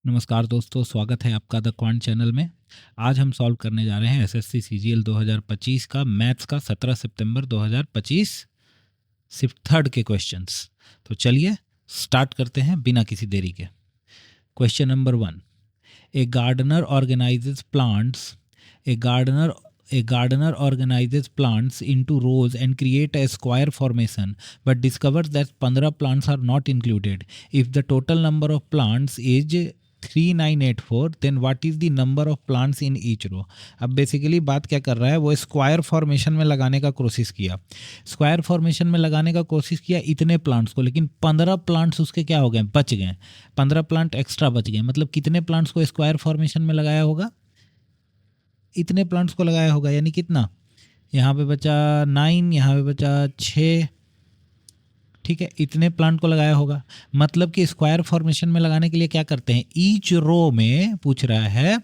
नमस्कार दोस्तों, स्वागत है आपका द क्वांट चैनल में। आज हम सॉल्व करने जा रहे हैं एसएससी सीजीएल 2025 का मैथ्स का 17 सितंबर 2025 सिर्फ थर्ड के क्वेश्चंस। तो चलिए स्टार्ट करते हैं बिना किसी देरी के। Question number 1, a gardener organises plants A gardener organizes plants into rows and create a square formation, but discovers that 15 plants are not included. If the total number of plants is 3984, then what is the number of plants in each row? अब basically बात क्या कर रहा है, वो square formation में लगाने का कोशिश किया। स्क्वायर फॉर्मेशन में लगाने का कोशिश किया इतने प्लांट्स को, लेकिन 15 प्लांट्स उसके क्या हो गए, बच गए। 15 प्लांट एक्स्ट्रा बच गए। मतलब कितने प्लांट्स को स्क्वायर फॉर्मेशन में लगाया होगा, इतने प्लांट्स को लगाया होगा। यानी कितना, यहाँ पे बचा 9, यहाँ पे बचा 6, ठीक है, इतने प्लांट को लगाया होगा। मतलब कि स्क्वायर फॉर्मेशन में लगाने के लिए क्या करते हैं, ईच रो में पूछ रहा है,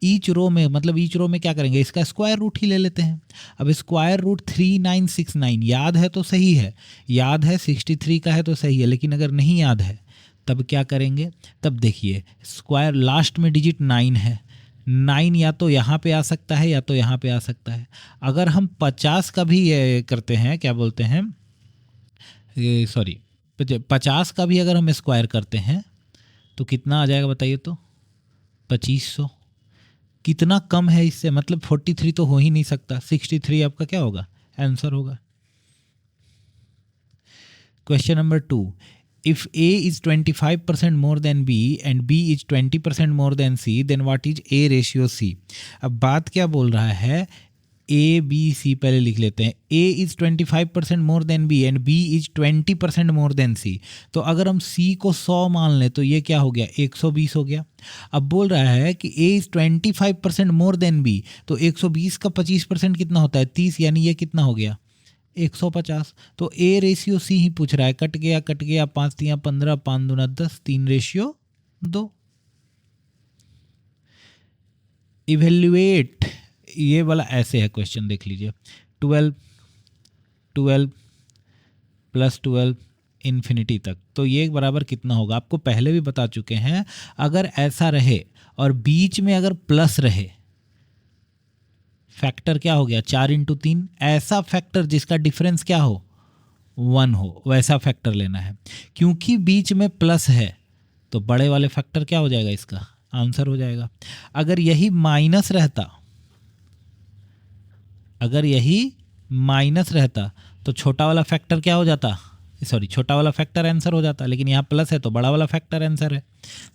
ईच रो में मतलब ईच रो में क्या करेंगे, इसका स्क्वायर रूट ही ले लेते हैं। अब स्क्वायर रूट 3969 याद है तो सही है, याद है 63 का है तो सही है, लेकिन अगर नहीं याद है तब क्या करेंगे। तब देखिए स्क्वायर लास्ट में डिजिट 9 है, 9 या तो यहाँ पे आ सकता है या तो यहाँ पे आ सकता है। अगर हम 50 का भी करते हैं, क्या बोलते हैं, सॉरी 50 का भी अगर हम स्क्वायर करते हैं तो कितना आ जाएगा बताइए तो, 2500। कितना कम है इससे, मतलब 43 तो हो ही नहीं सकता। 63 आपका क्या होगा, आंसर होगा। Question number 2, if A is 25% more than B and B is 20% more than C, then what is A ratio C? अब बात क्या बोल रहा है, A B C पहले लिख लेते हैं। A is 25% more than B and B is 20% more than C। तो अगर हम C को 100 मान लें तो ये क्या हो गया, 120 हो गया। अब बोल रहा है कि A is 25% more than B, तो 120 का 25% कितना होता है, 30, यानी ये कितना हो गया, 150। तो A रेशियो C ही पूछ रहा है। कट गया 5 3 15, 5 दूना 10, 3 रेशियो 2। इवेल्युएट, ये वाला ऐसे है क्वेश्चन, देख लीजिए। 12 प्लस 12 इन्फिनिटी तक, तो ये बराबर कितना होगा, आपको पहले भी बता चुके हैं। अगर ऐसा रहे और बीच में अगर प्लस रहे, फैक्टर क्या हो गया, 4 × 3। ऐसा फैक्टर जिसका डिफरेंस क्या हो, 1 हो, वैसा फैक्टर लेना है। क्योंकि बीच में प्लस है तो बड़े वाले फैक्टर क्या हो जाएगा, इसका आंसर हो जाएगा। अगर यही माइनस रहता, अगर यही माइनस रहता तो छोटा वाला फैक्टर क्या हो जाता, सॉरी छोटा वाला फैक्टर आंसर हो जाता, लेकिन यहाँ प्लस है तो बड़ा वाला फैक्टर आंसर है।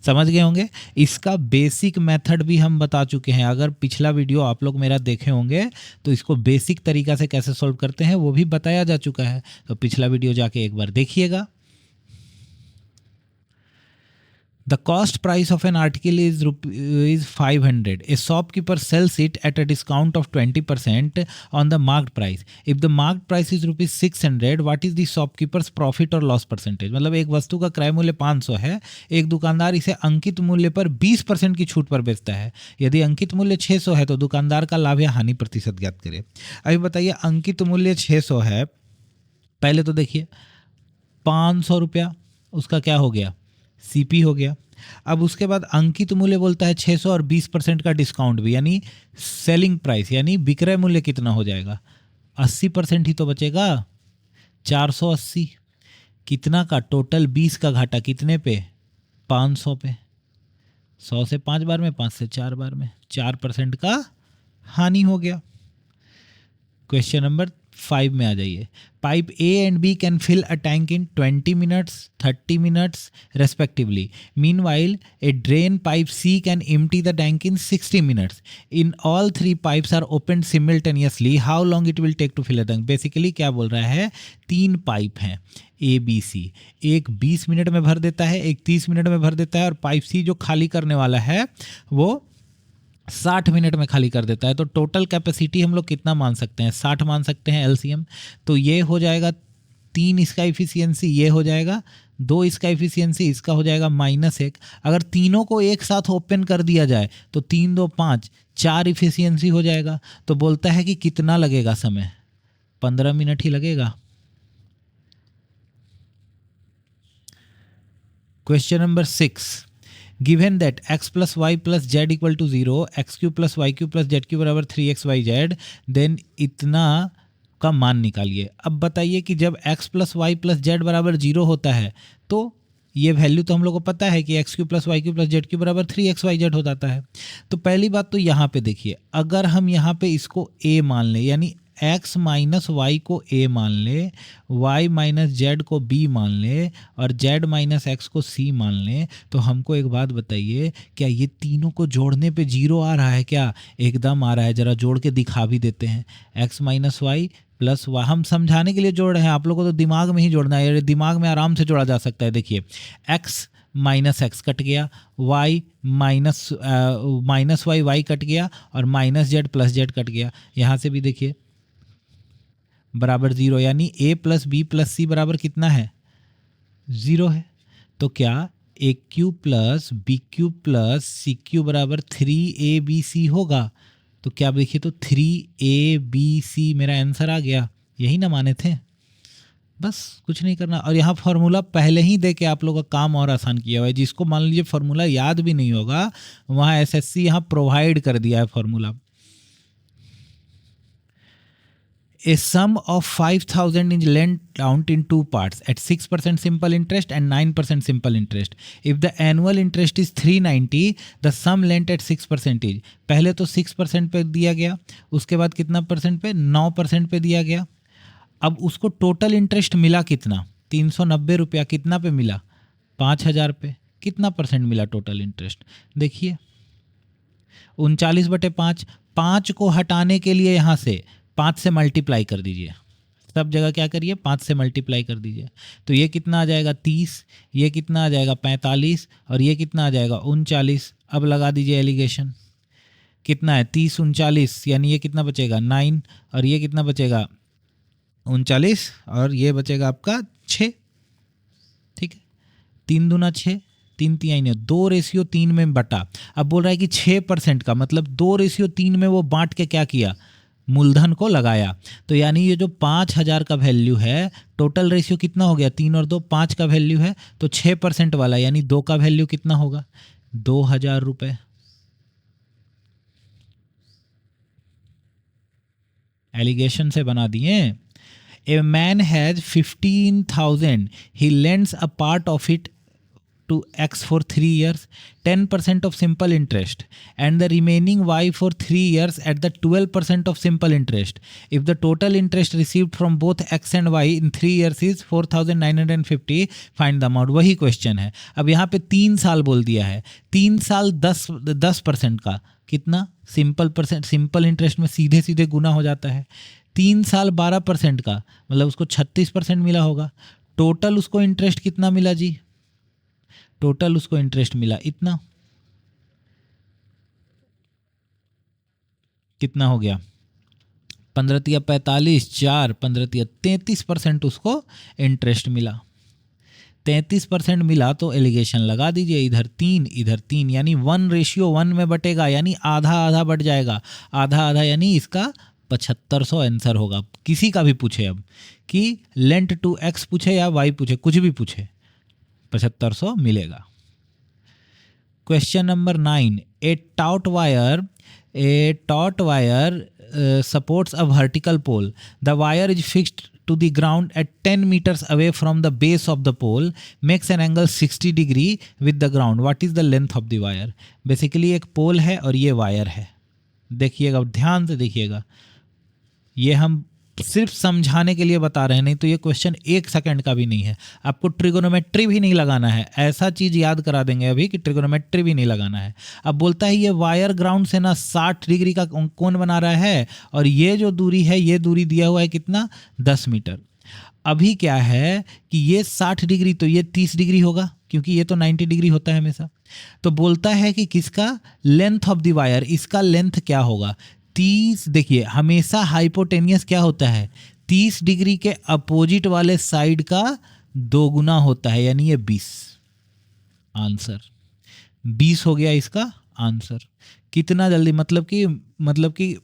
समझ गए होंगे। इसका बेसिक मेथड भी हम बता चुके हैं। अगर पिछला वीडियो आप लोग मेरा देखे होंगे तो इसको बेसिक तरीका से कैसे सॉल्व करते हैं वो भी बताया जा चुका है, तो पिछला वीडियो जाके एक बार देखिएगा। The cost price of an article is 500. A shopkeeper sells it at a discount of 20% on the marked price. If the marked price is rupees 600, what is the shopkeeper's profit or loss percentage? मतलब एक वस्तु का क्रय मूल्य 500 है, एक दुकानदार इसे अंकित मूल्य पर 20% की छूट पर बेचता है। यदि अंकित मूल्य 600 है तो दुकानदार का लाभ या हानि प्रतिशत ज्ञात करें। अभी बताइए, अंकित मूल्य 600 है, पहले तो देखिए 500 रुपया उसका क्या हो गया, सीपी हो गया। अब उसके बाद अंकित मूल्य बोलता है 600 और 20% का डिस्काउंट भी, यानी सेलिंग प्राइस, यानी विक्रय मूल्य कितना हो जाएगा, 80% ही तो बचेगा, 480। कितना का टोटल 20 का घाटा कितने पे, 500 पे। 100 से 5 बार में, 5 से 4 बार में, 4% का हानि हो गया। क्वेश्चन नंबर 5 में आ जाइए। Pipe A and B can fill a tank in 20 minutes, 30 minutes respectively. Meanwhile, a drain pipe C can empty the tank in 60 minutes. In all three pipes are opened simultaneously. How long it will take to fill a tank? Basically क्या बोल रहा है, 3 pipe हैं A B C, एक 20 minute में भर देता है, एक 30 मिनट में भर देता है, और पाइप C जो खाली करने वाला है वो 60 मिनट में खाली कर देता है। तो टोटल कैपेसिटी हम लोग कितना मान सकते हैं, 60 मान सकते हैं एलसीएम। तो ये हो जाएगा 3 इसका इफिशियंसी, ये हो जाएगा 2 इसका इफिशियंसी, इसका हो जाएगा -1। अगर तीनों को एक साथ ओपन कर दिया जाए तो 3 2 5, 4 इफिशियंसी हो जाएगा। तो बोलता है कि कितना लगेगा समय, 15 मिनट ही लगेगा। Question number 6, given that x plus Y plus Z equal to 0, X cube plus Y cube plus Z cube बराबर 3xyz, देन इतना का मान निकालिए। अब बताइए कि जब x plus Y plus Z बराबर 0 होता है तो ये वैल्यू तो हम लोग को पता है कि X cube plus Y cube plus Z cube बराबर 3xyz हो जाता है। तो पहली बात तो यहाँ पे देखिए, अगर हम यहाँ पे इसको a मान लें, यानी x माइनस वाई को a मान ले, y माइनस जेड को b मान ले और z माइनस एक्स को c मान ले, तो हमको एक बात बताइए, क्या ये तीनों को जोड़ने पे 0 आ रहा है क्या? एकदम आ रहा है। ज़रा जोड़ के दिखा भी देते हैं। x minus Y plus Y, हम समझाने के लिए जोड़ रहे हैं, आप लोगों को तो दिमाग में ही जोड़ना है, दिमाग में आराम से जोड़ा जा सकता है। देखिए x माइनस एक्स कट गया, y माइनस वाई कट गया और minus z plus z cut गया। यहाँ से भी देखिए बराबर 0, यानी a plus b plus c बराबर कितना है? 0 है। तो क्या a cube plus b cube plus c cube बराबर 3abc होगा? तो क्या देखिए, तो 3abc मेरा आंसर आ गया। यही ना माने थे, बस कुछ नहीं करना। और यहाँ फार्मूला पहले ही दे के आप लोगों का काम और आसान किया हुआ है। जिसको मान लीजिए फार्मूला याद भी नहीं होगा, वहाँ एसएससी यहाँ प्रोवाइड कर दिया है formula. A sum of 5,000 is lent out in two parts at 6% simple interest and 9% simple interest. If the annual interest is 390, the sum lent at 6% is, पहले तो 6% पे दिया गया, उसके बाद कितना परसेंट पे? 9% पे दिया गया। अब उसको टोटल इंटरेस्ट मिला कितना? 390 रुपया। कितना पे मिला? 5,000 पे। कितना परसेंट मिला टोटल इंटरेस्ट? देखिए 39/5। 5 को हटाने के लिए यहाँ से 5 से मल्टीप्लाई कर दीजिए, सब जगह क्या करिए? 5 से मल्टीप्लाई कर दीजिए। तो ये कितना आ जाएगा? 30, ये कितना आ जाएगा? 45 और ये कितना आ जाएगा? 39। अब लगा दीजिए एलिगेशन, कितना है? 30 39, यानी ये कितना बचेगा? 9 और ये कितना बचेगा? 39 और ये बचेगा आपका 6। ठीक है, 3 दूना 6, 3 3 2:3 में बटा। अब बोल रहा है कि 6% का मतलब 2:3 में वो बांट के क्या किया? मूलधन को लगाया। तो यानी ये जो 5,000 का वैल्यू है, टोटल रेशियो कितना हो गया? 3 और 2 5 का वैल्यू है, तो 6% वाला यानी 2 का वैल्यू कितना होगा? 2,000 रुपये। एलिगेशन से बना दिए। A man has 15,000, he lends a part of it to x for 3 years, 10% of simple interest, and the remaining y for 3 years at the 12% of simple interest. If the total interest received from both x and y in 3 years is 4,950, find the amount. वही question है। अब यहाँ पे 3 साल बोल दिया है, 3 साल 10% का कितना? सिंपल इंटरेस्ट में सीधे सीधे गुना हो जाता है। 3 साल 12% का मतलब उसको 36% मिला होगा। टोटल उसको इंटरेस्ट कितना मिला जी? टोटल उसको इंटरेस्ट मिला इतना। कितना हो गया? 15 45, 4 15 33% उसको इंटरेस्ट मिला। 33% मिला तो एलिगेशन लगा दीजिए, इधर 3 इधर 3, यानी 1:1 में बटेगा, यानी आधा आधा बढ़ जाएगा। आधा आधा यानी इसका 7500 आंसर होगा। किसी का भी पूछे अब कि लेंट टू एक्स पूछे या वाई पूछे, कुछ भी पूछे, 7500 मिलेगा। Question number 9, A taut wire supports a vertical pole. The wire is fixed to the ground at 10 meters away from the base of the pole, makes an angle 60 degree with the ground. What is the length of the wire? Basically एक पोल है और ये wire है। देखिएगा, ध्यान से देखिएगा, ये हम सिर्फ समझाने के लिए बता रहे हैं, नहीं तो ये क्वेश्चन 1 सेकंड का भी नहीं है। आपको ट्रिगोनोमेट्री भी नहीं लगाना है, ऐसा चीज़ याद करा देंगे अभी कि ट्रिगोनोमेट्री भी नहीं लगाना है। अब बोलता है ये वायर ग्राउंड से ना 60 डिग्री का कोण बना रहा है और ये जो दूरी है, ये दूरी दिया हुआ है कितना? 10 मीटर। अभी क्या है कि ये 60 डिग्री तो ये 30 डिग्री होगा, क्योंकि ये तो 90 डिग्री होता है हमेशा। तो बोलता है कि किसका? लेंथ ऑफ द वायर, इसका लेंथ क्या होगा? 30। देखिए हमेशा हाइपोटेनियस क्या होता है? 30 डिग्री के अपोजिट वाले साइड का 2 गुना होता है, यानी ये 20। आंसर 20 हो गया इसका आंसर। कितना जल्दी, मतलब कि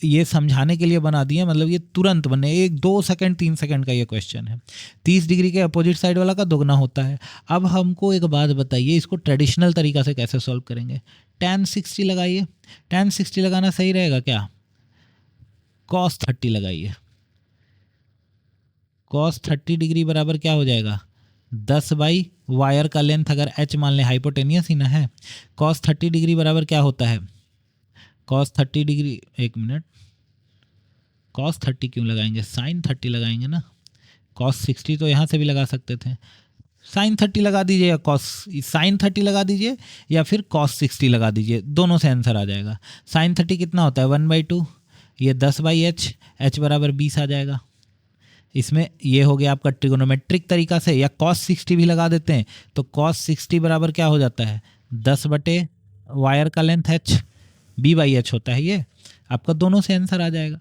ये समझाने के लिए बना दिए, मतलब ये तुरंत बने, 1-2 सेकंड 3 सेकंड का ये क्वेश्चन है। 30 डिग्री के अपोजिट साइड वाला का दोगुना होता है। अब हमको एक बात बताइए, इसको ट्रेडिशनल तरीका से कैसे सॉल्व करेंगे। tan 60 लगाइए। tan 60 लगाना सही रहेगा क्या? cos 30 लगाइए। cos 30 डिग्री बराबर क्या हो जाएगा? 10 बाई वायर का लेंथ अगर h मान लें, हाइपोटेनियस ही ना है। cos 30 डिग्री बराबर क्या होता है? cos 30 डिग्री, एक मिनट, cos 30 क्यों लगाएंगे, sin 30 लगाएंगे ना। cos 60 तो यहाँ से भी लगा सकते थे, sin 30 लगा दीजिए या sin 30 लगा दीजिए या फिर cos 60 लगा दीजिए, दोनों से आंसर आ जाएगा। sin 30 कितना होता है? 1/2, ये 10/h, h बराबर 20 आ जाएगा। इसमें ये हो गया आपका ट्रिगोनोमेट्रिक तरीका से, या cos 60 भी लगा देते हैं तो cos 60 बराबर क्या हो जाता है? 10 बटे वायर का लेंथ h, b/h होता है ये। आपका दोनों से आंसर आ जाएगा।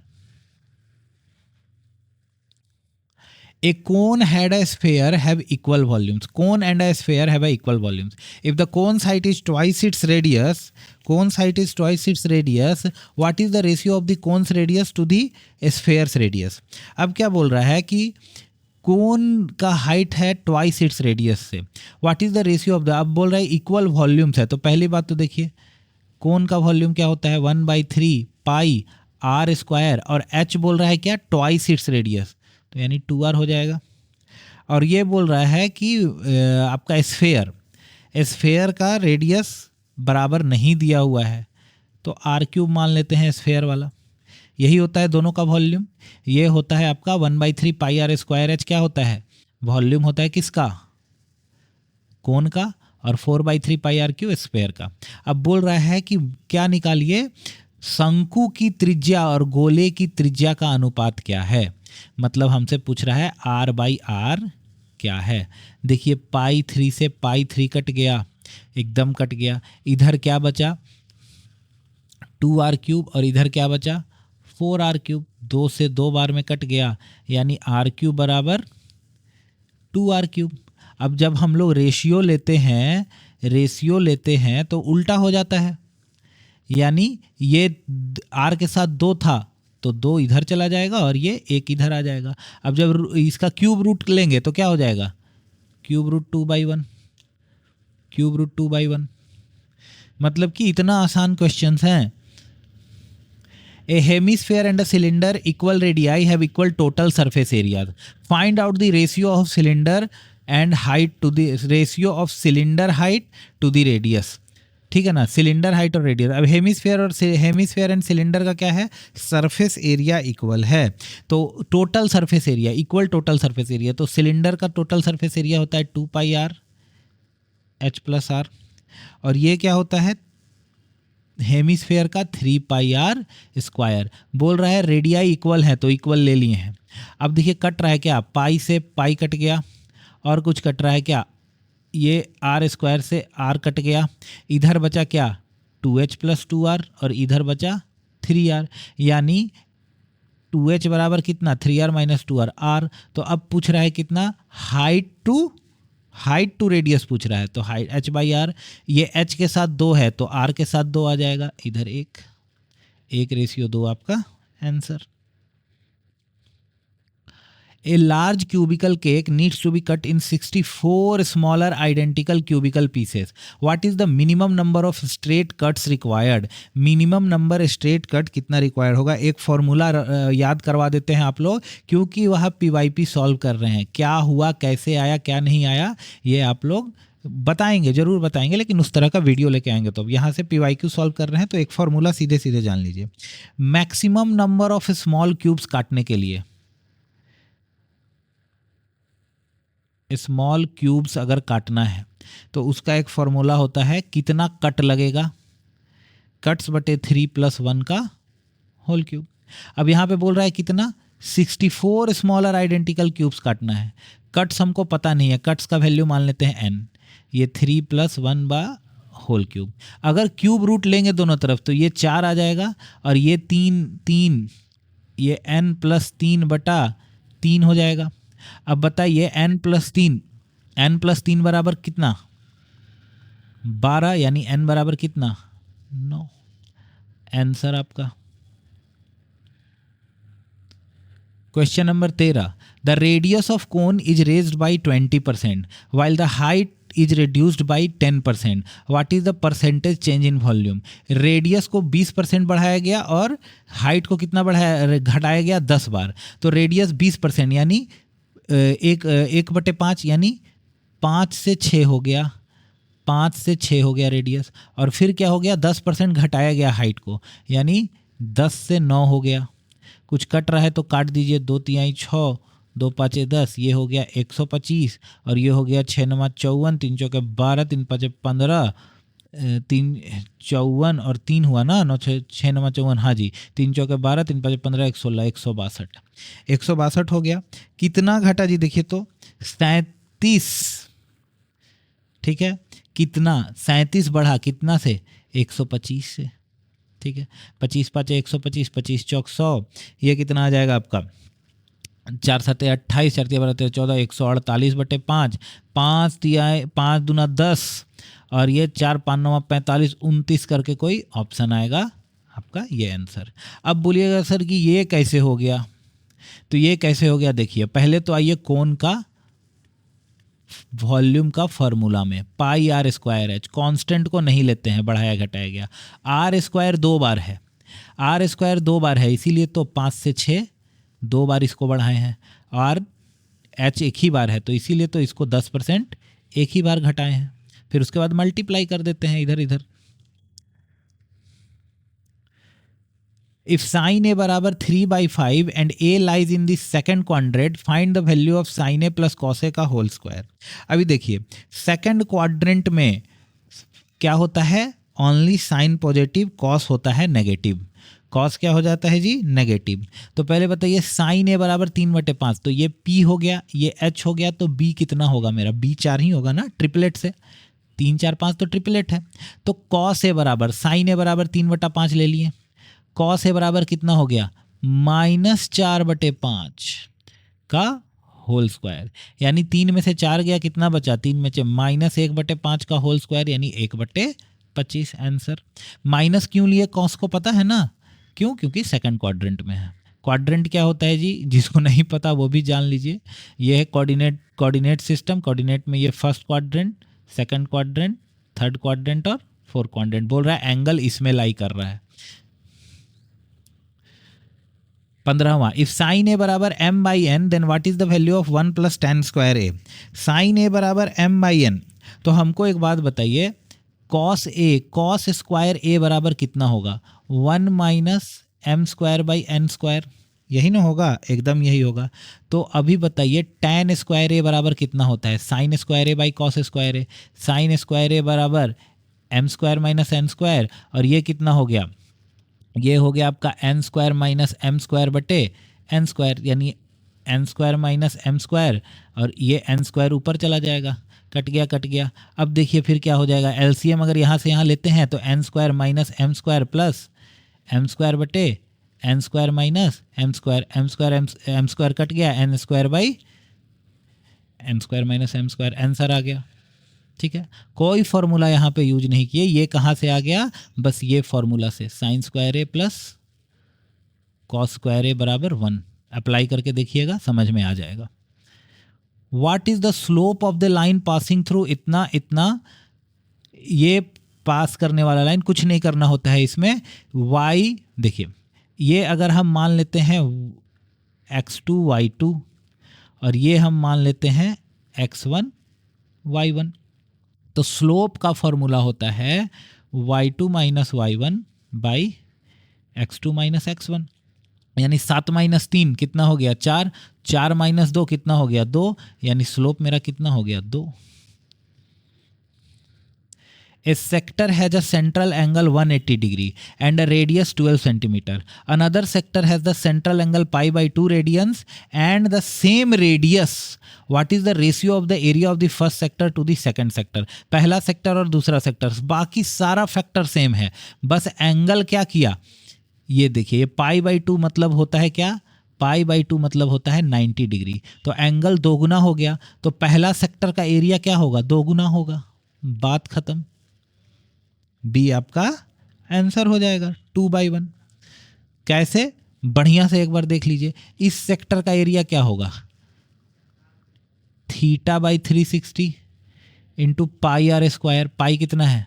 A cone had a sphere have equal volumes. Cone and a sphere have a equal volumes. If the cone's height is twice its radius, what is the ratio of the cone's radius to the sphere's radius? अब क्या बोल रहा है कि कोन का height है twice its radius से, what is the ratio of the, अब बोल रहा है इक्वल वॉल्यूम्स है। तो पहली बात तो देखिए, कोन का वॉल्यूम क्या होता है? 1/3 पाई r स्क्वायर, और h बोल रहा है क्या? ट्वाइस इट्स रेडियस, तो यानी 2r हो जाएगा। और ये बोल रहा है कि आपका स्फेयर का रेडियस बराबर नहीं दिया हुआ है, तो r³ मान लेते हैं स्फेयर वाला। यही होता है दोनों का वॉल्यूम। ये होता है आपका 1/3 पाई r स्क्वायर, h क्या होता है? वॉल्यूम होता है किसका? कोन का। और 4/3 पाई r³ स्फेयर का। अब बोल रहा है कि क्या निकालिए, शंकु की त्रिज्या और गोले की त्रिज्या का अनुपात क्या है। मतलब हमसे पूछ रहा है r/r क्या है। देखिए π3 से π3 कट गया, एकदम कट गया। इधर क्या बचा? 2r³ और इधर क्या बचा? 4r³। 2 से 2 बार में कट गया, यानी r³ बराबर 2r³। अब जब हम लोग रेशियो लेते हैं तो उल्टा हो जाता है, यानी ये r के साथ 2 था तो 2 इधर चला जाएगा और ये 1 इधर आ जाएगा। अब जब इसका क्यूब रूट लेंगे तो क्या हो जाएगा? Cube root 2/1। मतलब कि इतना आसान क्वेश्चंस हैं। A hemisphere and a cylinder equal radii have equal total surface areas. Find out the ratio of cylinder height to the radius. ठीक है ना, सिलेंडर हाइट और रेडियस। अब हेमिस्फेयर एंड सिलेंडर का क्या है? सरफेस एरिया इक्वल है, तो total surface area equal total surface area. तो सिलेंडर का टोटल सरफेस एरिया होता है 2πr h+r, और ये क्या होता है? हेमिस्फेयर का 3πr स्क्वायर। बोल रहा है रेडियाई इक्वल है तो इक्वल ले लिए हैं। अब देखिए कट रहा है क्या? पाई से पाई कट गया, और कुछ कट रहा है क्या? ये r स्क्वायर से r कट गया। इधर बचा क्या? 2h + 2r, और इधर बचा 3r, यानी 2h बराबर कितना? 3r - 2r r। तो अब पूछ रहा है कितना? हाइट टू रेडियस पूछ रहा है, तो हाइट h/r। ये h के साथ 2 है तो r के साथ 2 आ जाएगा, इधर 1:2 आपका answer. A large cubical cake needs to be cut in 64 smaller identical cubical pieces. What is the minimum number of straight cuts required? Minimum number straight cut कितना required होगा? एक फॉर्मूला याद करवा देते हैं आप लोग, क्योंकि वह PYP सॉल्व कर रहे हैं। क्या हुआ, कैसे आया, क्या नहीं आया, ये आप लोग बताएंगे, जरूर बताएंगे, लेकिन उस तरह का वीडियो लेके आएंगे। तो अब यहाँ से PYQ सॉल्व कर रहे हैं तो एक फॉर्मूला सीधे सीधे जान लीजिए। Maximum number of small cubes काटने के लिए, स्मॉल क्यूब्स अगर काटना है तो उसका एक फॉर्मूला होता है, कितना कट लगेगा? कट्स बटे 3 + 1 का होल क्यूब। अब यहाँ पे बोल रहा है कितना? 64 स्मॉलर आइडेंटिकल क्यूब्स काटना है। कट्स हमको पता नहीं है, कट्स का वैल्यू मान लेते हैं n। ये 3 + 1 बा होल क्यूब। अगर क्यूब रूट लेंगे दोनों तरफ तो ये 4 आ जाएगा, और ये 3, ये n + 3/3 हो जाएगा। अब बताइए n + 3 बराबर कितना? 12, यानी n बराबर कितना? 9। आंसर आपका question number 13, the radius of cone is raised by 20% while the height is reduced by 10%. What is the percentage change in volume? Radius को 20% बढ़ाया गया और हाइट को कितना बढ़ाया घटाया गया 10 बार. तो रेडियस 20% यानी 1/5 यानी 5 से 6 हो गया, 5 से 6 हो गया रेडियस. और फिर क्या हो गया 10% घटाया गया हाइट को यानी 10 से 9 हो गया. कुछ कट रहा है तो काट दीजिए. 2 तिहाई 6, 2 पाँचे 10, ये हो गया 125 और ये हो गया 6 9 54, 3 चौके 12, 3 5 15, 3 54 और 3 हुआ ना 9 6 9 54. हाँ जी, 3 चौके 12, 3 5 15, 116, 162. 162 हो गया. कितना घटा जी देखिए तो 37. ठीक है, कितना 37 बढ़ा कितना से 125 से. ठीक है, 25 5 125, 25 चौक 100, ये कितना आ जाएगा आपका 4 7 28, 4 3 12 14, 148/5, 5 तिहाई 5 दूना 10 और ये 4 5 9 45, 29 करके कोई ऑप्शन आएगा आपका ये आंसर. अब बोलिएगा सर कि ये कैसे हो गया? तो ये कैसे हो गया देखिए, पहले तो आइए कोन का वॉल्यूम का फॉर्मूला में पाई आर स्क्वायर एच, कांस्टेंट को नहीं लेते हैं, बढ़ाया घटाया गया. आर स्क्वायर 2 बार है, आर स्क्वायर 2 बार है इसीलिए तो 5 से 6 2 बार इसको बढ़ाए हैं और एच एक ही बार है तो इसीलिए तो इसको 10% एक ही बार घटाए हैं. फिर उसके बाद मल्टीप्लाई कर देते हैं इधर इधर. इफ साइन ए बराबर 3/5 and a lies in the second quadrant find the value of sine a plus cos a का होल स्क्वायर. अभी देखिए सेकेंड क्वाड्रेंट में क्या होता है, ओनली साइन पॉजिटिव, कॉस होता है नेगेटिव. कॉस क्या हो जाता है जी नेगेटिव. तो पहले बताइए साइन ए बराबर 3/5, तो ये पी हो गया, ये एच हो गया, तो बी कितना होगा मेरा, बी 4 ही होगा ना ट्रिपलेट से. 3 4 5 तो ट्रिपलेट है. तो कॉस ए बराबर साइन ए बराबर 3/5 ले लिए, कॉस ए बराबर कितना हो गया -4/5 का होल स्क्वायर यानी 3 में से 4 गया कितना बचा, 3 में से -1/5 का होल स्क्वायर यानी 1/25 आंसर. माइनस क्यों लिए, कॉस को पता है ना क्यों, क्योंकि सेकंड क्वाड्रेंट में है. क्वाड्रेंट क्या होता है जी, जिसको नहीं पता वो भी जान लीजिए. ये है कोऑर्डिनेट सिस्टम. कोऑर्डिनेट में ये first quadrant, second quadrant, third quadrant और फोर्थ क्वाड्रेंट. बोल रहा है एंगल इसमें लाई कर रहा है. 15वां, इफ साइन ए बराबर m/n then what is the value of 1 + tan square a. Sine a बराबर m/n, तो हमको एक बात बताइए cos a, cos square a बराबर कितना होगा, 1 - m²/n², यही ना होगा, एकदम यही होगा. तो अभी बताइए tan स्क्वायर ए बराबर कितना होता है, sine square a by cos square a. Sine square a बराबर m² - n² और ये कितना हो गया, ये हो गया आपका n² - m²/n² यानी n² - m² और ये n² ऊपर चला जाएगा, कट गया कट गया. अब देखिए फिर क्या हो जाएगा, एलसीएम अगर यहाँ से यहाँ लेते हैं तो n² - m² plus m²/n² - m² cut गया, n² m² आंसर आ गया. ठीक है, कोई फॉर्मूला यहाँ पे यूज नहीं किए. ये कहाँ से आ गया, बस ये फॉर्मूला से, sign square A plus cos square a बराबर 1. अप्लाई करके देखिएगा, समझ में आ जाएगा. What is the slope of the line passing through, इतना इतना, ये पास करने वाला लाइन, कुछ नहीं करना होता है इसमें. y देखिए, ये अगर हम मान लेते हैं x2 y2 और ये हम मान लेते हैं x1 y1, तो स्लोप का फॉर्मूला होता है y2 - y1 by x2 - x1 यानी 7 - 3 कितना हो गया 4, 4 - 2 कितना हो गया 2, यानी स्लोप मेरा कितना हो गया 2. A sector has a central angle 180 degree and a radius 12 centimeter. Another sector has the central angle pi/2 radians and the same radius. What is the ratio of the area of the first sector to the second sector? पहला sector और दूसरा sector, बाकी सारा factor same है, बस angle क्या किया. ये देखिए, ये pi/2 मतलब होता है क्या, pi/2 मतलब होता है 90 डिग्री. तो एंगल दोगुना हो गया, तो पहला सेक्टर का एरिया क्या होगा, दोगुना होगा. बात खत्म. बी आपका आंसर हो जाएगा 2/1. कैसे, बढ़िया से एक बार देख लीजिए, इस सेक्टर का एरिया क्या होगा, theta by 360 into pi r square. Pi कितना है,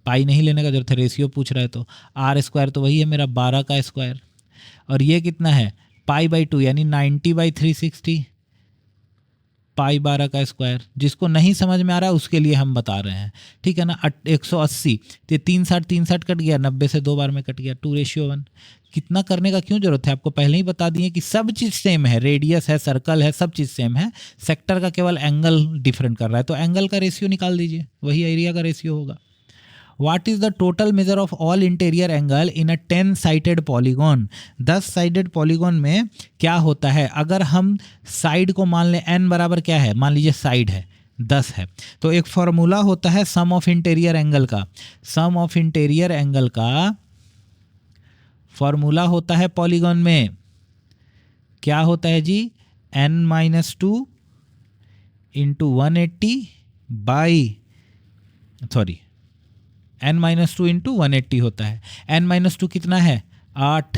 पाई नहीं लेने का जरूरत है, रेशियो पूछ रहा है तो आर स्क्वायर तो वही है मेरा 12 का स्क्वायर, और ये कितना है पाई बाई 2 यानी 90 बाई 360 पाई 12 का स्क्वायर। जिसको नहीं समझ में आ रहा है उसके लिए हम बता रहे हैं, ठीक है ना। 180 तो 360 कट गया, 90 से 2 बार में कट गया, 2:1। कितना करने का क्यों जरूरत है, आपको पहले ही बता दिए कि सब चीज़ सेम है, रेडियस है, सर्कल है, सब चीज़ सेम है, सेक्टर का केवल एंगल डिफरेंट कर रहा है, तो एंगल का रेशियो निकाल दीजिए, वही एरिया का रेशियो होगा। What is the total measure of all interior angle in a 10-sided polygon? 10-sided polygon में क्या होता है, अगर हम साइड को मान लें n बराबर क्या है, मान लीजिए साइड है 10 है, तो एक फॉर्मूला होता है सम ऑफ इंटीरियर एंगल का। सम ऑफ इंटीरियर एंगल का फॉर्मूला होता है पॉलीगॉन में, क्या होता है जी, n-2 into 180 by n-2 into 180 होता है। n-2 कितना है 8,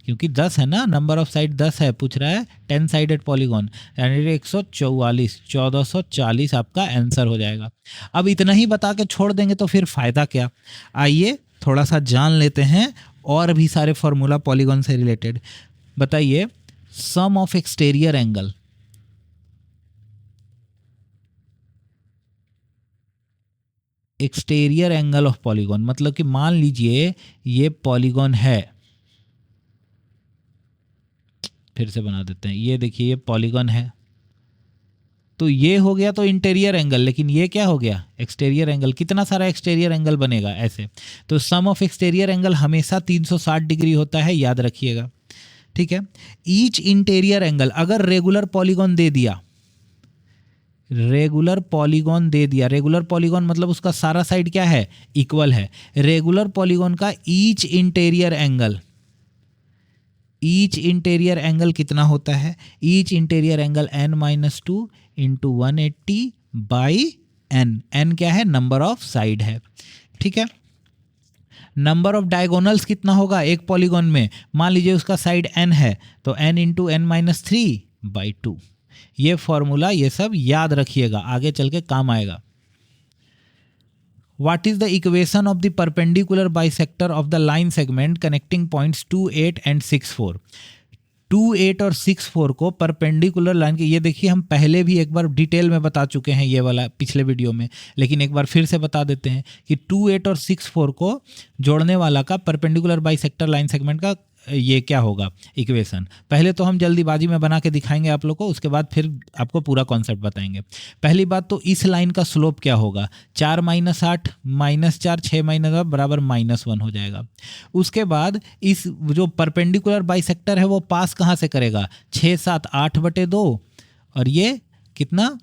क्योंकि 10 है ना, नंबर ऑफ साइड 10 है, पूछ रहा है 10 साइडेड पॉलीगॉन, यानी 144, 1440 आपका आंसर हो जाएगा। अब इतना ही बता के छोड़ देंगे तो फिर फ़ायदा क्या, आइए थोड़ा सा जान लेते हैं और भी सारे फॉर्मूला पॉलीगॉन से रिलेटेड। बताइए, sum of exterior angle, exterior angle of polygon मतलब कि मान लीजिए ये पॉलीगॉन है, फिर से बना देते हैं, ये देखिए ये पॉलीगॉन है, तो ये हो गया तो इंटीरियर एंगल, लेकिन ये क्या हो गया एक्सटीरियर एंगल। कितना सारा एक्सटीरियर एंगल बनेगा ऐसे, तो सम ऑफ एक्सटीरियर एंगल हमेशा 360 डिग्री होता है, याद रखिएगा, ठीक है। ईच इंटीरियर एंगल, अगर रेगुलर पॉलीगॉन दे दिया, रेगुलर पॉलीगॉन दे दिया, रेगुलर पॉलीगॉन मतलब उसका सारा साइड क्या है इक्वल है, रेगुलर पॉलीगॉन का each interior angle, each interior angle कितना होता है, each interior angle n-2 into 180 by n, n क्या है नंबर ऑफ साइड है, ठीक है। नंबर ऑफ डायगोनल्स कितना होगा एक पॉलीगॉन में, मान लीजिए उसका साइड n है तो n इंटू n-3 बाई 2। ये फॉर्मूला ये सब याद रखिएगा, आगे चल के काम आएगा। What is the equation of the perpendicular bisector of the line segment connecting points 2, 8 and 6, 4? 2, 8 और 6, 4 को परपेंडिकुलर लाइन के, ये देखिए हम पहले भी एक बार डिटेल में बता चुके हैं ये वाला पिछले वीडियो में, लेकिन एक बार फिर से बता देते हैं कि 2, 8 और 6, 4 को जोड़ने वाला का परपेंडिकुलर बाइसेक्टर लाइन सेगमेंट का ये क्या होगा इक्वेशन। पहले तो हम जल्दीबाजी में बना के दिखाएंगे आप लोग को, उसके बाद फिर आपको पूरा कॉन्सेप्ट बताएंगे। पहली बात तो इस लाइन का स्लोप क्या होगा, 4 - 8 -4 6 - बराबर -1 हो जाएगा। उसके बाद इस जो परपेंडिकुलर बाइसेक्टर है वो पास कहाँ से करेगा, 6, 7, 8/2 और ये कितना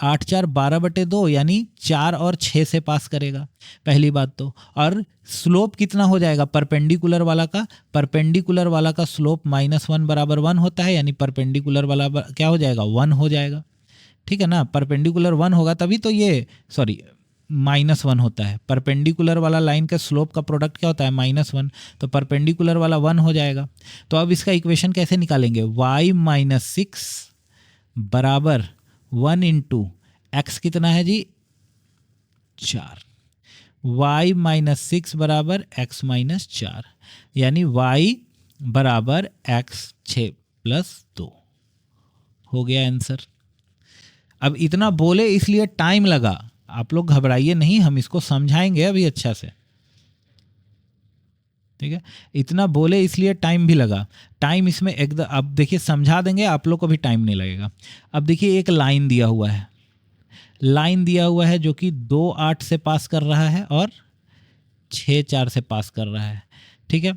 8, 4, 12/2 यानी 4 और 6 से पास करेगा, पहली बात तो। और स्लोप कितना हो जाएगा परपेंडिकुलर वाला का, परपेंडिकुलर वाला का स्लोप -1 बराबर 1 होता है, यानी परपेंडिकुलर वाला क्या हो जाएगा 1 हो जाएगा, ठीक है ना। परपेंडिकुलर 1 होगा तभी तो ये -1 होता है, परपेंडिकुलर वाला लाइन का स्लोप का प्रोडक्ट क्या होता है -1, तो परपेंडिकुलर वाला 1 हो जाएगा। तो अब इसका इक्वेशन कैसे निकालेंगे, y - 6 बराबर 1 इंटू एक्स कितना है जी 4, y - 6 बराबर x - 4 यानी y बराबर x 6 + 2 हो गया आंसर। अब इतना बोले इसलिए टाइम लगा, आप लोग घबराइए नहीं, हम इसको समझाएंगे अभी अच्छा से, ठीक है। इतना बोले इसलिए टाइम भी लगा, टाइम इसमें एकदम, अब देखिए समझा देंगे आप लोग को भी टाइम नहीं लगेगा। अब देखिए एक लाइन दिया हुआ है, लाइन दिया हुआ है जो कि 2, 8 से पास कर रहा है और 6, 4 से पास कर रहा है, ठीक है।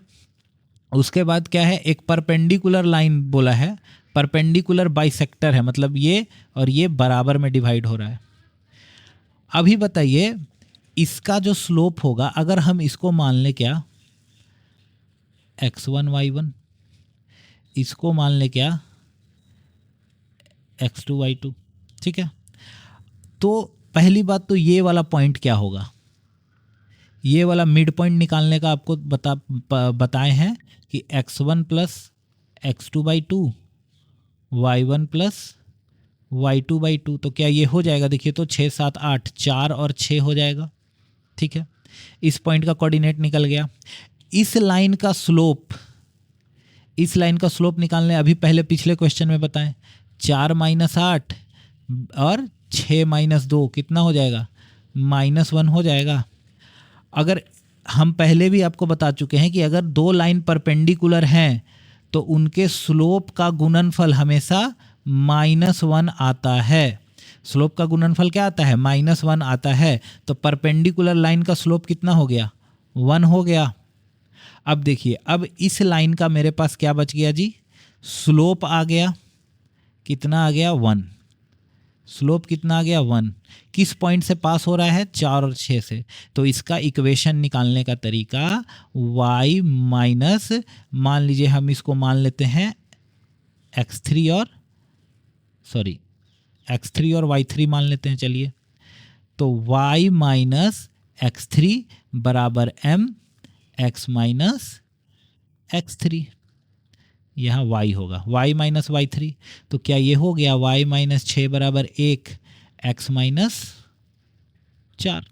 उसके बाद क्या है, एक परपेंडिकुलर लाइन बोला है, परपेंडिकुलर बाइसेक्टर है, मतलब ये और ये बराबर में डिवाइड हो रहा है। अभी बताइए इसका जो स्लोप होगा, अगर हम इसको मान लें क्या x1 y1, इसको मान लें क्या x2 y2, ठीक है। तो पहली बात तो ये वाला पॉइंट क्या होगा, ये वाला मिड पॉइंट निकालने का आपको बताए हैं कि x1 plus x2/2 y1 plus y2/2, तो क्या ये हो जाएगा? देखिए तो 6 7 8 4 और 6 हो जाएगा। ठीक है, इस पॉइंट का कोऑर्डिनेट निकल गया। इस लाइन का स्लोप, इस लाइन का स्लोप निकालने अभी पहले पिछले क्वेश्चन में बताएं, 4 - 8 और 6 - 2 कितना हो जाएगा? -1 हो जाएगा। अगर हम पहले भी आपको बता चुके हैं कि अगर दो लाइन परपेंडिकुलर हैं तो उनके स्लोप का गुणनफल हमेशा -1 आता है। स्लोप का गुणनफल क्या आता है? -1 आता है। तो परपेंडिकुलर लाइन का स्लोप कितना हो गया? 1 हो गया। अब देखिए, अब इस लाइन का मेरे पास क्या बच गया जी? स्लोप आ गया, कितना आ गया? 1। स्लोप कितना आ गया? 1। किस पॉइंट से पास हो रहा है? 4 और 6 से। तो इसका इक्वेशन निकालने का तरीका y माइनस, मान लीजिए हम इसको मान लेते हैं x3 और y3 मान लेते हैं। चलिए, तो y माइनस x3 बराबर m x माइनस x3, यहाँ y होगा y माइनस y3। तो क्या ये हो गया? y माइनस 6 बराबर 1 x माइनस 4,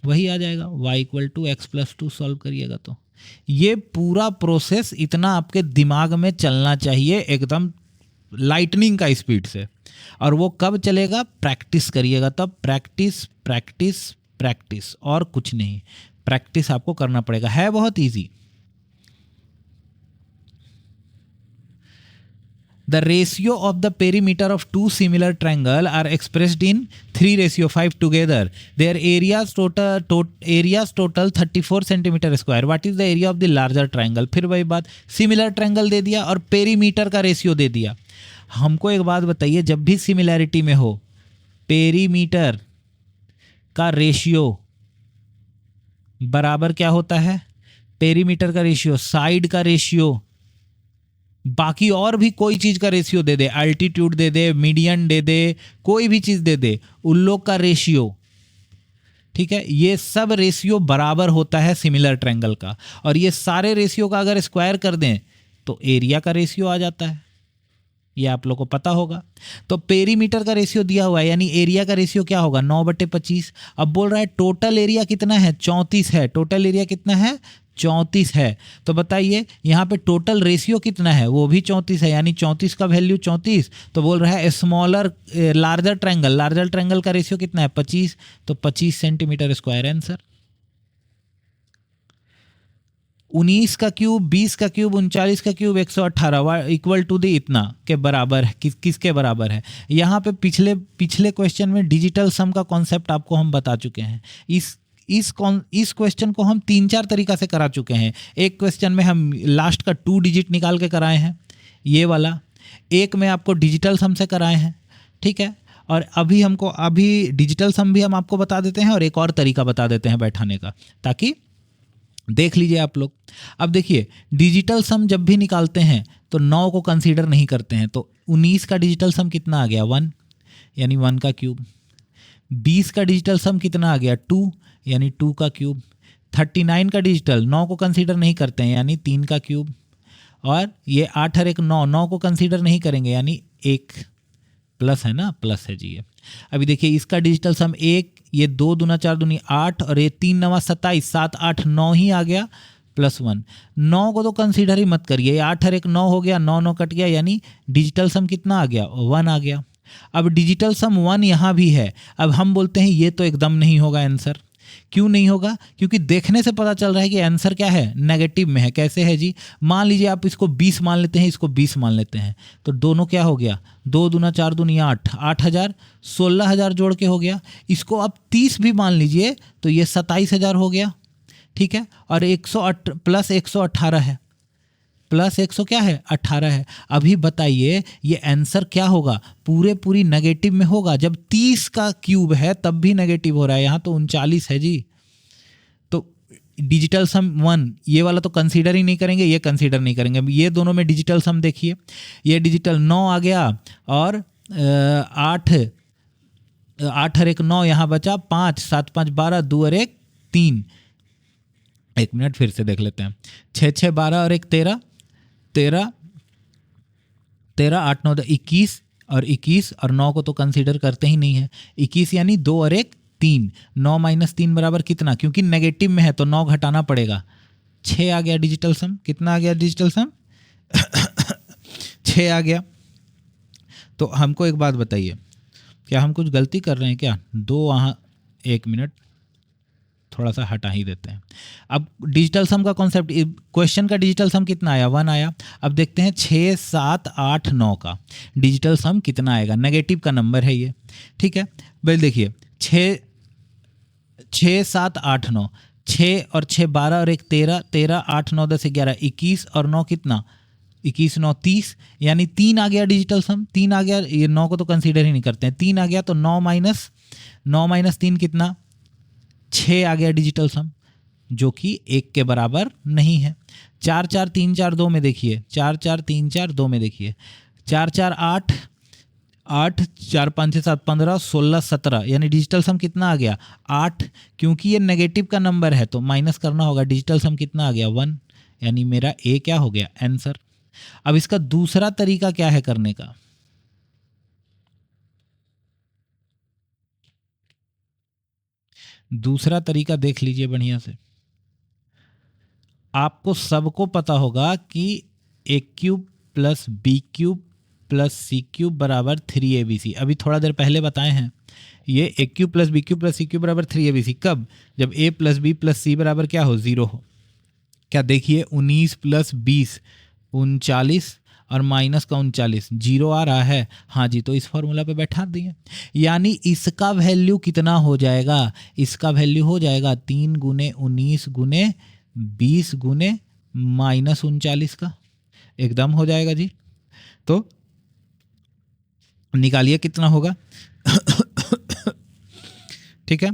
वही आ जाएगा y equal to x plus 2। Solve करिएगा तो ये पूरा प्रोसेस इतना आपके दिमाग में चलना चाहिए एकदम लाइटनिंग का स्पीड से। और वो कब चलेगा? प्रैक्टिस करिएगा तब। प्रैक्टिस प्रैक्टिस प्रैक्टिस, और कुछ नहीं, प्रैक्टिस आपको करना पड़ेगा। है बहुत easy. The ratio of the perimeter of two similar triangle are expressed in 3:5 together. Their areas total 34 centimeter square. What is the area of the larger triangle? फिर वही बात, सिमिलर ट्रायंगल दे दिया और पेरीमीटर का रेशियो दे दिया। हमको एक बात बताइए, जब भी सिमिलैरिटी में हो पेरीमीटर का रेशियो बराबर क्या होता है? पेरीमीटर का रेशियो साइड का रेशियो, बाकी और भी कोई चीज का रेशियो दे दे, अल्टीट्यूड दे दे, मीडियन दे दे, कोई भी चीज दे दे, उन लोग का रेशियो, ठीक है, ये सब रेशियो बराबर होता है सिमिलर ट्रायंगल का। और ये सारे रेशियो का अगर स्क्वायर कर दें तो एरिया का रेशियो आ जाता है, ये आप लोग को पता होगा। तो पेरीमीटर का रेशियो दिया हुआ है, यानी एरिया का रेशियो क्या होगा? 9/25। अब बोल रहा है टोटल एरिया कितना है? 34 है। टोटल एरिया कितना है? 34 है। तो बताइए यहाँ पे टोटल रेशियो कितना है? वो भी 34 है, यानी 34 का वैल्यू 34। तो बोल रहा है स्मॉलर लार्जर ट्रायंगल का रेशियो कितना है? 25। तो 25 सेंटीमीटर स्क्वायर आंसर। 19 का क्यूब, 20 का क्यूब, 39 का क्यूब, 118 इक्वल टू दी इतना के बराबर है। किसके बराबर है? यहाँ पे पिछले क्वेश्चन में डिजिटल सम का कॉन्सेप्ट आपको हम बता चुके हैं। इस क्वेश्चन को हम 3-4 तरीका से करा चुके हैं। एक क्वेश्चन में हम लास्ट का 2 डिजिट निकाल के कराए हैं, ये वाला। एक में आपको डिजिटल सम से कराए हैं, ठीक है। और अभी डिजिटल सम भी हम आपको बता देते हैं और एक और तरीका बता देते हैं बैठाने का, ताकि देख लीजिए आप लोग। अब देखिए, डिजिटल सम जब भी निकालते हैं तो 9 को कंसीडर नहीं करते हैं। तो 19 का डिजिटल सम कितना आ गया? 1, यानी 1 का क्यूब। 20 का डिजिटल सम कितना आ गया? 2, यानी 2 का क्यूब। 39 का डिजिटल 9 को कंसीडर नहीं करते हैं, यानी 3 का क्यूब। और ये 8 और 1 9 को कंसीडर नहीं करेंगे, यानी 1 प्लस है ना, प्लस है जी ये। अभी देखिए इसका डिजिटल सम 1, ये 2 दूना 4 दूनी 8 और ये 3 9 27, 7 8 9 ही आ गया, +1। 9 को तो कंसीडर ही मत करिए, 8 और 1 9 हो गया, 9 9 कट गया, यानी डिजिटल सम कितना आ गया? 1 आ गया। अब डिजिटल सम 1 यहाँ भी है। अब हम बोलते हैं ये तो एकदम नहीं होगा आंसर। क्यों नहीं होगा? क्योंकि देखने से पता चल रहा है कि आंसर क्या है? नेगेटिव में है। कैसे है जी? मान लीजिए आप इसको 20 मान लेते हैं, इसको 20 मान लेते हैं, तो दोनों क्या हो गया? 2 दूना 4 दूनी 8, 8000, 16000 जोड़ के हो गया। इसको आप 30 भी मान लीजिए तो ये 27000 हो गया, ठीक है। और 108 प्लस 118 है, प्लस 100 क्या है? 18 है। अभी बताइए ये आंसर क्या होगा? पूरी नेगेटिव में होगा। जब 30 का क्यूब है तब भी नेगेटिव हो रहा है, यहाँ तो 39 है जी। तो डिजिटल सम 1 ये वाला तो कंसीडर ही नहीं करेंगे, ये कंसीडर नहीं करेंगे। ये दोनों में डिजिटल सम देखिए, ये डिजिटल 9 आ गया और 8 और 1 9 यहाँ बचा, 5 7 5 12, 2 और 1 3, एक मिनट फिर से देख लेते हैं। 6 6 12 और एक 13, 13 13 8 9 21, और 21 और 9 को तो कंसीडर करते ही नहीं है। 21 यानी 2 और एक 3, 9 माइनस 3 बराबर कितना, क्योंकि नेगेटिव में है तो 9 घटाना पड़ेगा। 6 आ गया डिजिटल सम। कितना आ गया डिजिटल सम? 6 आ गया। तो हमको एक बात बताइए, क्या हम कुछ गलती कर रहे हैं क्या? दो वहाँ, एक मिनट थोड़ा सा हटा ही देते हैं। अब डिजिटल सम का कॉन्सेप्ट, क्वेश्चन का डिजिटल सम कितना आया? 1 आया। अब देखते हैं 6 7 8 9 का डिजिटल सम कितना आएगा। नेगेटिव का नंबर है ये, ठीक है। भाई देखिए 6 7 8 9, 6 और 6 12 और एक 13, 13 8 9 10 11, 21 और 9 कितना? 21 9 30, यानी 3 आ गया डिजिटल सम। 3 आ गया, ये 9 को तो कंसीडर ही नहीं करते हैं। 3 आ गया तो 9 माइनस 3 कितना? 6 आ गया डिजिटल सम, जो कि 1 के बराबर नहीं है। 4 4 3 4 2 में देखिए, 4 4 3 4 2 में देखिए, 4 4 8 8 4 5 6 7 15 16 17, यानी डिजिटल सम कितना आ गया? 8। क्योंकि ये नेगेटिव का नंबर है तो माइनस करना होगा। डिजिटल सम कितना आ गया? 1, यानी मेरा ए क्या हो गया? आंसर। अब इसका दूसरा तरीका क्या है करने का? दूसरा तरीका देख लीजिए बढ़िया से। आपको सबको पता होगा कि a cube plus b cube plus c cube बराबर 3abc। अभी थोड़ा देर पहले बताए हैं। ये a cube plus b cube plus c cube बराबर 3abc कब? जब a plus b plus c बराबर क्या हो? 0 हो। क्या देखिए 19 प्लस 20 39 और माइनस का 39, 0 आ रहा है। हाँ जी, तो इस फॉर्मूला पे बैठा दिए। यानी इसका वैल्यू कितना हो जाएगा? इसका वैल्यू हो जाएगा 3 गुने 19 गुने 20 गुने माइनस 39 का, एकदम हो जाएगा जी। तो निकालिए कितना होगा। ठीक है,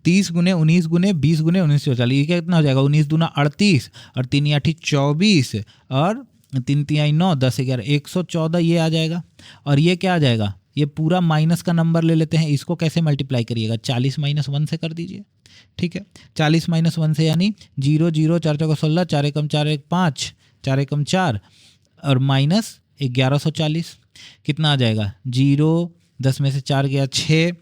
30 गुने 19 गुने 20 गुने 19 40, ये कितना हो जाएगा? 19 दूना 38 और 3 8 24 और 3 3 9 10 11 114, ये आ जाएगा। और ये क्या आ जाएगा? ये पूरा माइनस का नंबर ले लेते हैं। इसको कैसे मल्टीप्लाई करिएगा? 40 माइनस 1 से कर दीजिए। ठीक है, 40 माइनस 1 से यानी 0 0 4 4 16, 4 एकम 4 1 5, 4 एकम 4 और माइनस 1140, कितना आ जाएगा? 0 10 में से 4 गया 6,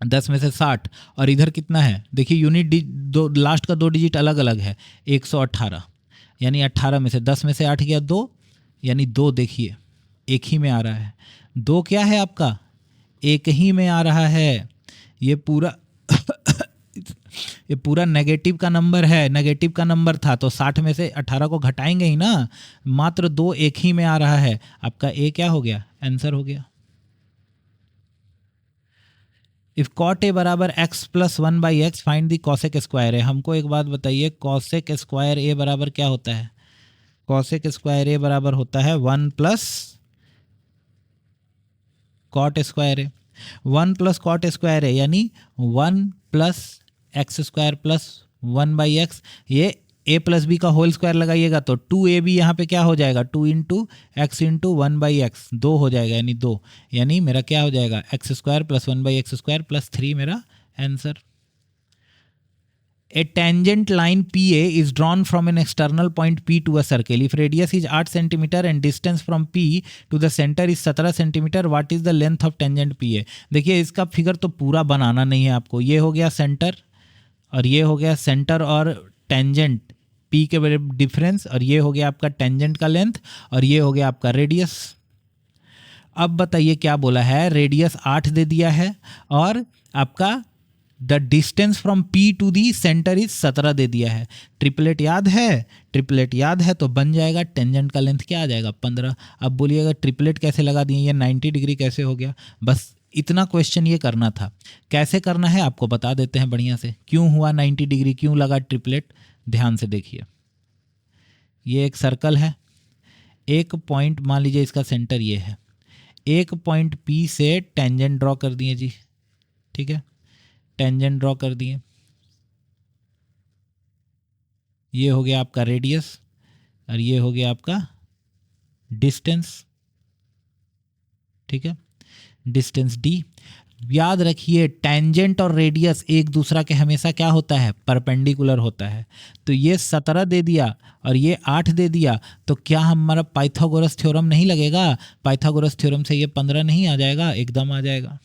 10 में से 60, और इधर कितना है? देखिए यूनिट दो, लास्ट का 2 डिजिट अलग अलग है। 118, यानी 18 में से 10 में से 8 गया 2, यानी 2 देखिए एक ही में आ रहा है। 2 क्या है आपका? एक ही में आ रहा है। ये पूरा ये पूरा नेगेटिव का नंबर है। नेगेटिव का नंबर था तो 60 में से 18 को घटाएंगे ही ना। मात्र 2 एक ही में आ रहा है। आपका ए क्या हो गया? आंसर हो गया। इफ कॉट ए बराबर x plus 1 by x find the cosec square है। हमको एक बात बताइए, कॉसेक स्क्वायर ए बराबर क्या होता है? कॉसेक स्क्वायर ए बराबर होता है 1 प्लस कॉट स्क्वायर ए। 1 प्लस कॉट स्क्वायर ए यानी 1 plus x square plus 1 by x. ये ए प्लस बी का होल स्क्वायर लगाइएगा तो 2ab यहाँ पे क्या हो जाएगा? 2 into x into 1 by x, 2 हो जाएगा, यानी 2, यानी मेरा क्या हो जाएगा? X square plus 1 by x square plus 3 मेरा answer. A tangent line PA is drawn from an external point P to a circle. If radius is 8 cm and distance from P to the center is 17 cm, what is the length of tangent PA? देखिए इसका figure तो पूरा बनाना नहीं है आपको। ये हो गया सेंटर और ये हो गया सेंटर और टेंजेंट P के डिफरेंस, और ये हो गया आपका टेंजेंट का लेंथ, और ये हो गया आपका रेडियस। अब बताइए क्या बोला है? रेडियस 8 दे दिया है और आपका the distance from P to the centre is 17 दे दिया है। ट्रिपलेट याद है? ट्रिपलेट याद है तो बन जाएगा टेंजेंट का लेंथ क्या आ जाएगा? 15। अब बोलिएगा ट्रिपलेट कैसे लगा दिए? ये 90 डिग्री कैसे हो गया? बस इतना क्वेश्चन ये करना था। कैसे करना है आपको बता देते हैं बढ़िया से। क्यों हुआ 90 डिग्री, क्यों लगा ट्रिपलेट? ध्यान से देखिए, ये एक सर्कल है, एक पॉइंट मान लीजिए इसका सेंटर ये है, एक पॉइंट पी से टेंजेंट ड्रॉ कर दिए जी। ठीक है, टेंजेंट ड्रॉ कर दिए। ये हो गया आपका रेडियस और ये हो गया आपका डिस्टेंस। ठीक है, डिस्टेंस d। याद रखिए टेंजेंट और रेडियस एक दूसरा के हमेशा क्या होता है, परपेंडिकुलर होता है। तो ये 17 दे दिया और ये 8 दे दिया, तो क्या हमारा पाइथागोरस थ्योरम नहीं लगेगा? पाइथागोरस थ्योरम से ये 15 नहीं आ जाएगा? एकदम आ जाएगा।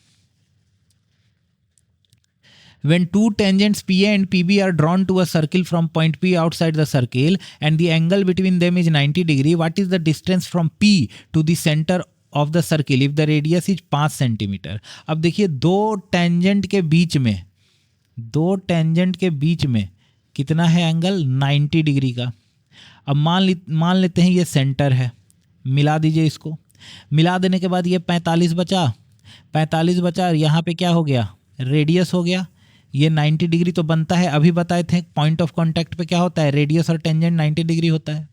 When two tangents PA and PB are drawn to a circle from point P outside the circle and the angle between them is 90 degree, what is the distance from P to the center of the circle if the radius is 5 centimetre? अब देखिए दो tangent के बीच में कितना है angle? 90 degree का। अब मान लेते हैं ये सेंटर है, मिला दीजिए इसको। मिला देने के बाद ये 45 बचा और यहाँ पे क्या हो गया? रेडियस हो गया। ये 90 डिग्री तो बनता है, अभी बताए थे पॉइंट ऑफ कांटेक्ट पे क्या होता है, रेडियस और टेंजेंट 90 डिग्री होता है।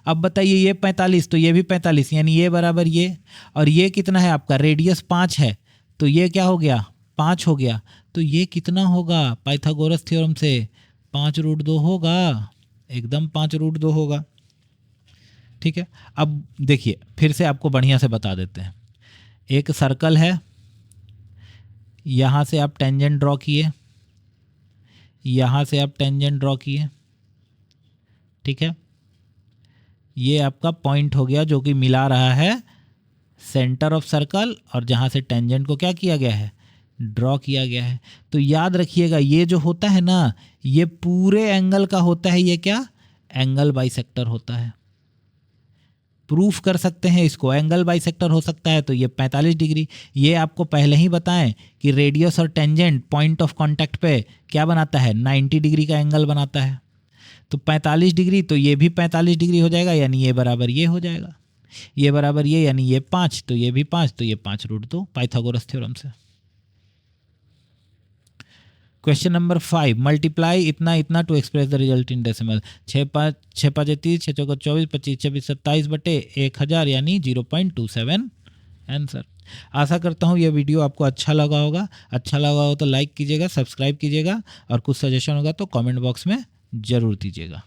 अब बताइए ये 45 तो ये भी 45, यानी ये बराबर ये, और ये कितना है आपका? रेडियस 5 है, तो ये क्या हो गया? 5 हो गया। तो ये कितना होगा पाइथागोरस थ्योरम से? 5√2 होगा, एकदम 5√2 होगा। ठीक है, अब देखिए फिर से आपको बढ़िया से बता देते हैं। एक सर्कल है, यहाँ से आप टेंजेंट ड्रॉ किए, यहाँ से आप टेंजेंट ड्रॉ किए, ठीक है। ये आपका पॉइंट हो गया जो कि मिला रहा है सेंटर ऑफ सर्कल और जहाँ से टेंजेंट को क्या किया गया है? ड्रॉ किया गया है। तो याद रखिएगा ये जो होता है ना, ये पूरे एंगल का होता है, ये क्या? एंगल बाइसेक्टर होता है। प्रूफ कर सकते हैं इसको, एंगल बाइसेक्टर हो सकता है तो ये 45 डिग्री। ये आपको पहले ही बताएं कि रेडियस और टेंजेंट पॉइंट ऑफ कांटेक्ट पे क्या बनाता है? 90 डिग्री का एंगल बनाता है। तो 45 डिग्री, तो ये भी 45 डिग्री हो जाएगा, यानी ये बराबर ये हो जाएगा, ये बराबर ये, यानी ये 5, तो ये भी 5, तो ये 5√2 पाइथागोरस थ्योरम से। क्वेश्चन नंबर 5, मल्टीप्लाई इतना इतना to express the result in decimal. 6 5 30, 6 चौका 24, 25 26 27 बटे 1000 यानी 0.27 आंसर। आशा करता हूँ यह वीडियो आपको अच्छा लगा होगा। अच्छा लगा हो तो लाइक कीजिएगा, सब्सक्राइब कीजिएगा और कुछ सजेशन होगा तो कमेंट बॉक्स में ज़रूर दीजिएगा।